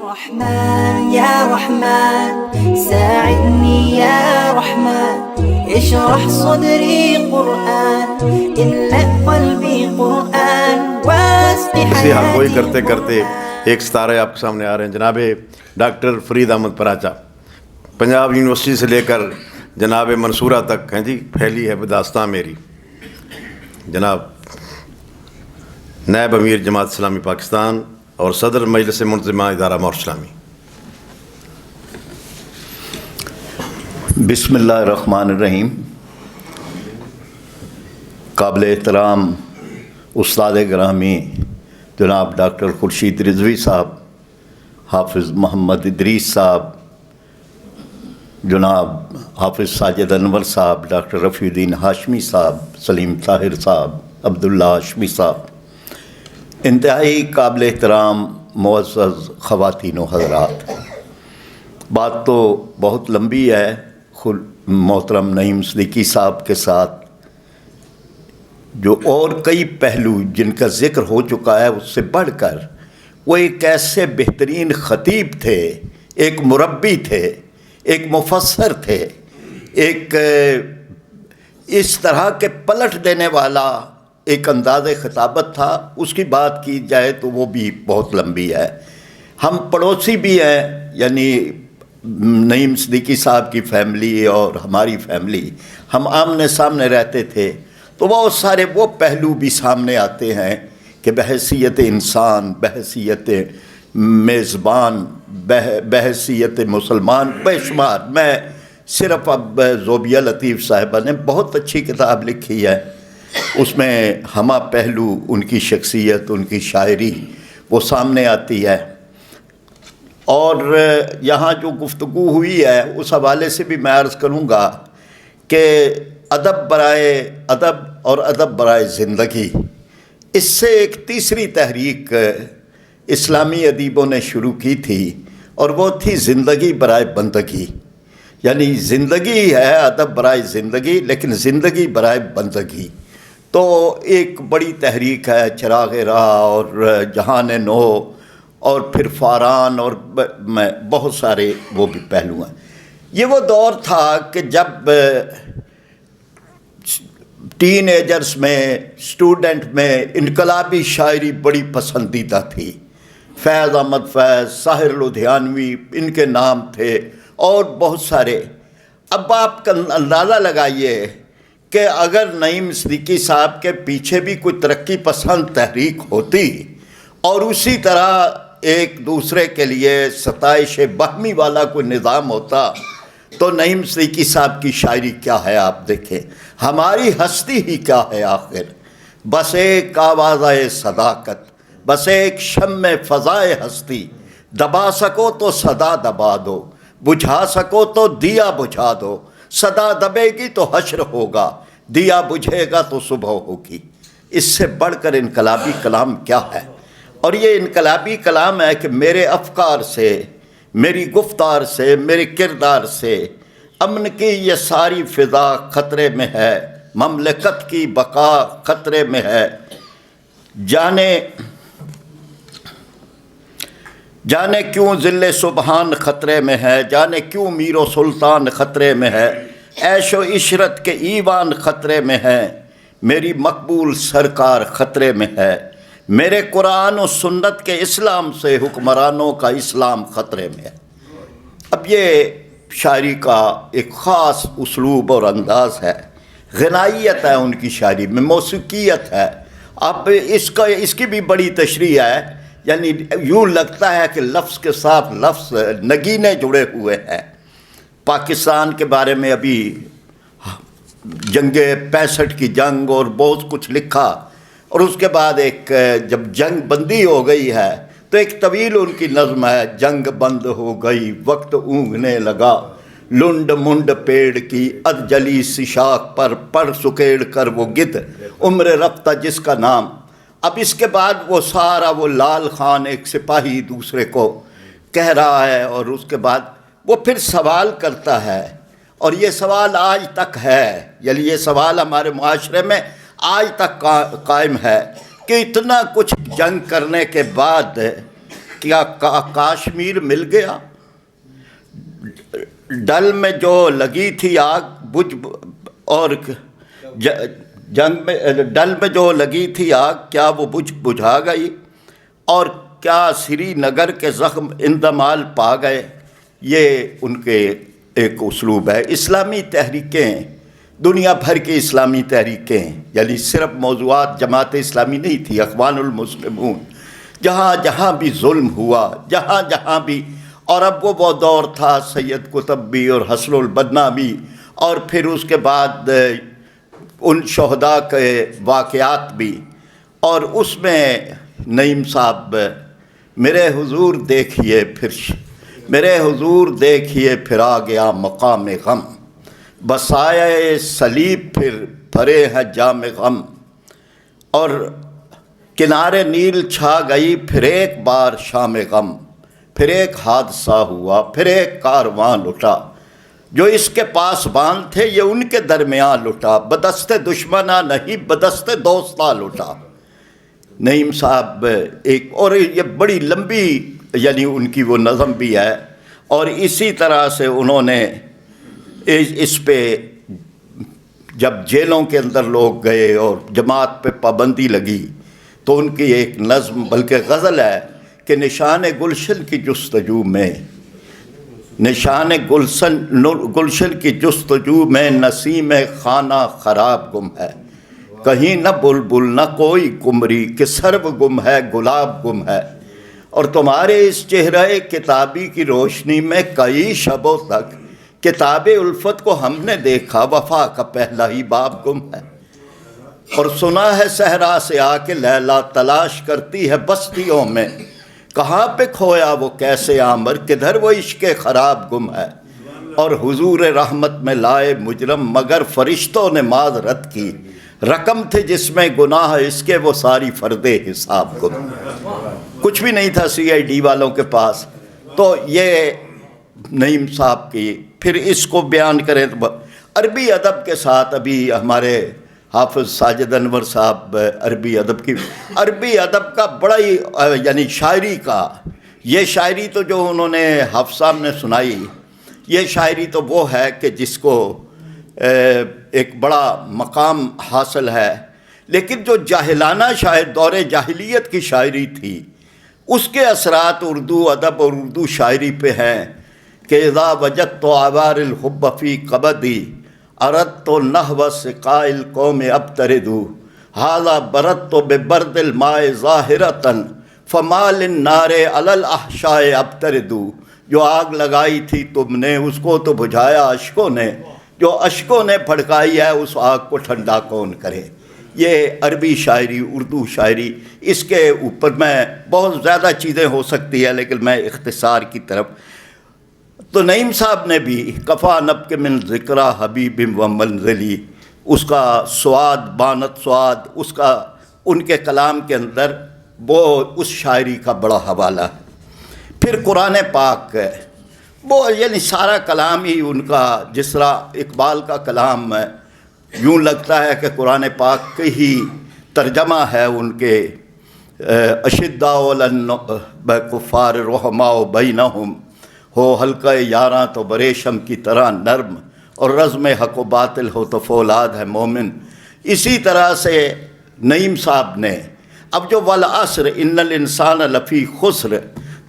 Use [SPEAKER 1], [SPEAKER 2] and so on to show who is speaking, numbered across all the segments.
[SPEAKER 1] رحمن يا رحمن ساعدني يا رحمن اشرح صدري قرآن املأ قلبی قرآن واسق
[SPEAKER 2] اسی حق کوئی
[SPEAKER 1] حياتي
[SPEAKER 2] کرتے کرتے ایک ستارے آپ کے سامنے آ رہے ہیں. جناب ڈاکٹر فرید احمد پراچا، پنجاب یونیورسٹی سے لے کر جناب منصورہ تک ہیں جی پھیلی ہے داستان میری. جناب نائب امیر جماعت اسلامی پاکستان اور صدر مجلس منظمہ ادارہ ماحول اسلامی.
[SPEAKER 3] بسم اللہ الرحمن الرحیم. قابل احترام استاد گرامی جناب ڈاکٹر خورشید رضوی صاحب، حافظ محمد ادریس صاحب، جناب حافظ ساجد انور صاحب، ڈاکٹر رفیع الدین ہاشمی صاحب، سلیم طاہر صاحب، عبداللہ ہاشمی صاحب، انتہائی قابل احترام معزز خواتین و حضرات. بات تو بہت لمبی ہے. محترم نعیم صدیقی صاحب کے ساتھ جو اور کئی پہلو جن کا ذکر ہو چکا ہے، اس سے بڑھ کر وہ ایک ایسے بہترین خطیب تھے، ایک مربی تھے، ایک مفسر تھے، ایک اس طرح کے پلٹ دینے والا ایک انداز خطابت تھا. اس کی بات کی جائے تو وہ بھی بہت لمبی ہے. ہم پڑوسی بھی ہیں، یعنی نعیم صدیقی صاحب کی فیملی اور ہماری فیملی، ہم آمنے سامنے رہتے تھے، تو بہت سارے وہ پہلو بھی سامنے آتے ہیں کہ بحیثیت انسان، بحیثیت میزبان، بحیثیت مسلمان، بے شمار. میں صرف اب زوبیہ لطیف صاحبہ نے بہت اچھی کتاب لکھی ہے، اس میں ہمہ پہلو ان کی شخصیت، ان کی شاعری وہ سامنے آتی ہے. اور یہاں جو گفتگو ہوئی ہے اس حوالے سے بھی میں عرض کروں گا کہ ادب برائے ادب اور ادب برائے زندگی، اس سے ایک تیسری تحریک اسلامی ادیبوں نے شروع کی تھی، اور وہ تھی زندگی برائے بندگی. یعنی زندگی ہے ادب برائے زندگی، لیکن زندگی برائے بندگی. تو ایک بڑی تحریک ہے چراغ راہ اور جہان نو اور پھر فاران، اور میں بہت سارے وہ بھی پہلو ہیں. یہ وہ دور تھا کہ جب ٹین ایجرز میں، اسٹوڈنٹ میں انقلابی شاعری بڑی پسندیدہ تھی. فیض احمد فیض، ساحر لدھیانوی ان کے نام تھے، اور بہت سارے. اب آپ کا اندازہ لگائیے کہ اگر نعیم صدیقی صاحب کے پیچھے بھی کوئی ترقی پسند تحریک ہوتی اور اسی طرح ایک دوسرے کے لیے ستائش باہمی والا کوئی نظام ہوتا، تو نعیم صدیقی صاحب کی شاعری کیا ہے آپ دیکھیں. ہماری ہستی ہی کیا ہے آخر، بس ایک آوازۂ صداقت، بس ایک شمع فضائے ہستی. دبا سکو تو صدا دبا دو، بجھا سکو تو دیا بجھا دو. صدا دبے گی تو حشر ہوگا، دیا بجھے گا تو صبح ہوگی. اس سے بڑھ کر انقلابی کلام کیا ہے؟ اور یہ انقلابی کلام ہے کہ میرے افکار سے، میری گفتار سے، میرے کردار سے امن کی یہ ساری فضا خطرے میں ہے، مملکت کی بقا خطرے میں ہے. جانے کیوں ذل سبحان خطرے میں ہے، جانے کیوں میر و سلطان خطرے میں ہے. عیش و عشرت کے ایوان خطرے میں ہے، میری مقبول سرکار خطرے میں ہے. میرے قرآن و سنت کے اسلام سے حکمرانوں کا اسلام خطرے میں ہے. اب یہ شاعری کا ایک خاص اسلوب اور انداز ہے، غنائیت ہے ان کی شاعری میں، موسیقیت ہے. اب اس کی بھی بڑی تشریح ہے. یعنی یوں لگتا ہے کہ لفظ کے ساتھ لفظ نگینے جڑے ہوئے ہیں. پاکستان کے بارے میں ابھی جنگ 65 کی جنگ اور بہت کچھ لکھا، اور اس کے بعد ایک جب جنگ بندی ہو گئی ہے تو ایک طویل ان کی نظم ہے. جنگ بند ہو گئی وقت اونگنے لگا، لنڈ منڈ پیڑ کی اد جلی سی شاخ پر پڑ سکیڑ کر وہ گدھ عمر رفتہ جس کا نام. اب اس کے بعد وہ سارا وہ لال خان ایک سپاہی دوسرے کو کہہ رہا ہے، اور اس کے بعد وہ پھر سوال کرتا ہے، اور یہ سوال آج تک ہے. یعنی یہ سوال ہمارے معاشرے میں آج تک قائم ہے کہ اتنا کچھ جنگ کرنے کے بعد کیا کاشمیر مل گیا؟ ڈل میں جو لگی تھی آگ بجھ، اور جنگ میں ڈل میں جو لگی تھی آگ کیا وہ بجھا گئی؟ اور کیا سری نگر کے زخم اندمال پا گئے؟ یہ ان کے ایک اسلوب ہے۔ اسلامی تحریکیں، دنیا بھر کی اسلامی تحریکیں، یعنی صرف موضوعات جماعت اسلامی نہیں تھی، اخوان المسلمون، جہاں جہاں بھی ظلم ہوا، جہاں جہاں بھی، اور اب وہ دور تھا سید قطب بھی اور حسن البنا بھی، اور پھر اس کے بعد ان شہداء کے واقعات بھی، اور اس میں نعیم صاحب میرے حضور دیکھیے پھر آ گیا مقام غم، بسائے صلیب پھر بھرے ہیں جام غم، اور کنارے نیل چھا گئی پھر ایک بار شام غم، پھر ایک حادثہ ہوا پھر ایک کارواں لٹا، جو اس کے پاس باندھ تھے یہ ان کے درمیان لٹا، بدست دشمنہ نہیں بدست دوستہ لٹا۔ نعیم صاحب ایک، اور یہ بڑی لمبی یعنی ان کی وہ نظم بھی ہے، اور اسی طرح سے انہوں نے اس پہ جب جیلوں کے اندر لوگ گئے اور جماعت پہ پابندی لگی تو ان کی ایک نظم بلکہ غزل ہے کہ نشان گلشن کی جستجو میں، نشان گلشن کی جستجو میں نسیم خانہ خراب گم ہے، کہیں نہ بلبل نہ کوئی قمری کہ سرو گم ہے گلاب گم ہے، اور تمہارے اس چہرہ کتابی کی روشنی میں کئی شبوں تک کتاب الفت کو ہم نے دیکھا، وفا کا پہلا ہی باب گم ہے، اور سنا ہے صحرا سے آ کے لیلا تلاش کرتی ہے بستیوں میں، کہاں پہ کھویا وہ کیسے آمر کدھر وہ عشق خراب گم ہے، اور حضور رحمت میں لائے مجرم مگر فرشتوں نے معذرت کی، رقم تھے جس میں گناہ اس کے وہ ساری فرد حساب گم، کچھ بھی نہیں تھا سی آئی ڈی والوں کے پاس۔ تو یہ نعیم صاحب کی، پھر اس کو بیان کریں تو عربی ادب کے ساتھ ابھی ہمارے حافظ ساجد انور صاحب عربی ادب کا بڑا ہی یعنی شاعری کا، یہ شاعری تو جو انہوں نے حافظ صاحب نے سنائی، یہ شاعری تو وہ ہے کہ جس کو ایک بڑا مقام حاصل ہے، لیکن جو جاہلانہ شاعر دور جاہلیت کی شاعری تھی اس کے اثرات اردو ادب اور اردو شاعری پہ ہیں کہ اذا وجدت آوار الحب فی قبدی اردت نحو سقاء القوم ابتردو ھذا بردت ببرد الماء ظاہرۃ فما للنار علی الاحشاء ابتردو، جو آگ لگائی تھی تم نے اس کو تو بجھایا اشکوں نے، جو اشکوں نے بھڑکائی ہے اس آگ کو ٹھنڈا کون کرے۔ یہ عربی شاعری، اردو شاعری، اس کے اوپر میں بہت زیادہ چیزیں ہو سکتی ہے لیکن میں اختصار کی طرف۔ تو نعیم صاحب نے بھی کفا نب کے من ذکرہ حبیب و منزلی، اس کا سواد بانت سواد، اس کا ان کے کلام کے اندر وہ اس شاعری کا بڑا حوالہ ہے۔ پھر قرآن پاک ہے وہ، یعنی سارا کلام ہی ان کا، جس طرح اقبال کا کلام ہے یوں لگتا ہے کہ قرآن پاک کی ہی ترجمہ ہے ان کے، اشداء علی الکفار رحماء بینہم، ہو حلقہ یاراں تو بریشم کی طرح نرم، اور رزم حق و باطل ہو تو فولاد ہے مومن۔ اسی طرح سے نعیم صاحب نے اب جو والعصر ان الانسان لفی خسر،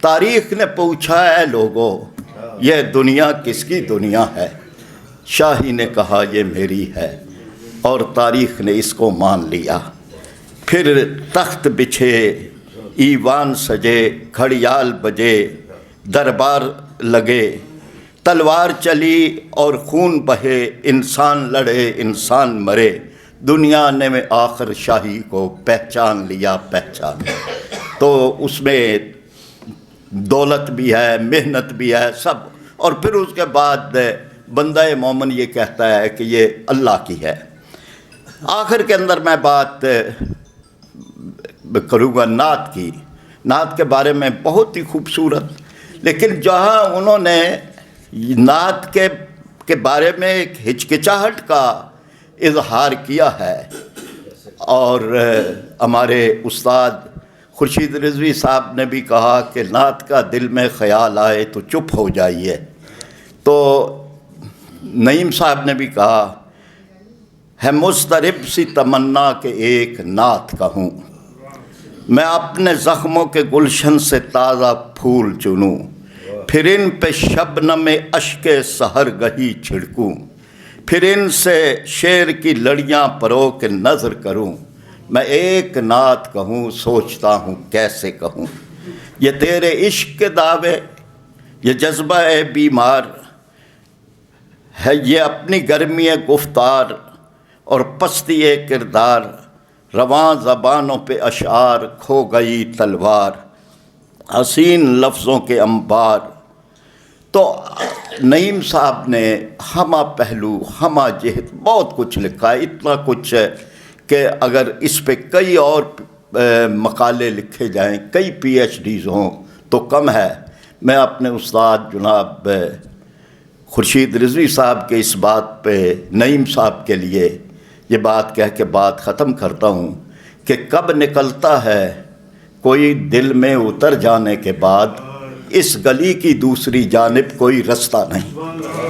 [SPEAKER 3] تاریخ نے پوچھا ہے لوگوں یہ دنیا کس کی دنیا ہے، شاہی نے کہا یہ میری ہے، اور تاریخ نے اس کو مان لیا۔ پھر تخت بچھے، ایوان سجے، گھڑیال بجے، دربار لگے، تلوار چلی اور خون بہے، انسان لڑے انسان مرے، دنیا نے میں آخر شاہی کو پہچان لیا پہچان۔ تو اس میں دولت بھی ہے، محنت بھی ہے، سب، اور پھر اس کے بعد بندہ مومن یہ کہتا ہے کہ یہ اللہ کی ہے۔ آخر کے اندر میں بات کروں گا نعت کی، نعت کے بارے میں بہت ہی خوبصورت، لیکن جہاں انہوں نے نعت کے بارے میں ایک ہچکچاہٹ کا اظہار کیا ہے، اور ہمارے استاد خورشید رضوی صاحب نے بھی کہا کہ نعت کا دل میں خیال آئے تو چپ ہو جائیے، تو نعیم صاحب نے بھی کہا ہے مضطرب سی تمنا کہ ایک نعت کہوں، میں اپنے زخموں کے گلشن سے تازہ پھول چنوں، پھر ان پہ شبنم اشک سحر گہی چھڑکوں، پھر ان سے شعر کی لڑیاں پرو کے نظر کروں، میں ایک نعت کہوں سوچتا ہوں کیسے کہوں، یہ تیرے عشق کے دعوے، یہ جذبہ بیمار ہے، یہ اپنی گرمی گفتار اور پستی کردار، رواں زبانوں پہ اشعار کھو گئی تلوار، حسین لفظوں کے انبار۔ تو نعیم صاحب نے ہمہ پہلو ہمہ جہت بہت کچھ لکھا ہے، اتنا کچھ ہے کہ اگر اس پہ کئی اور مقالے لکھے جائیں، کئی پی ایچ ڈیز ہوں تو کم ہے۔ میں اپنے استاد جناب خورشید رضوی صاحب کے اس بات پہ نعیم صاحب کے لیے یہ بات کہہ کے بات ختم کرتا ہوں کہ کب نکلتا ہے کوئی دل میں اتر جانے کے بعد، اس گلی کی دوسری جانب کوئی رستہ نہیں۔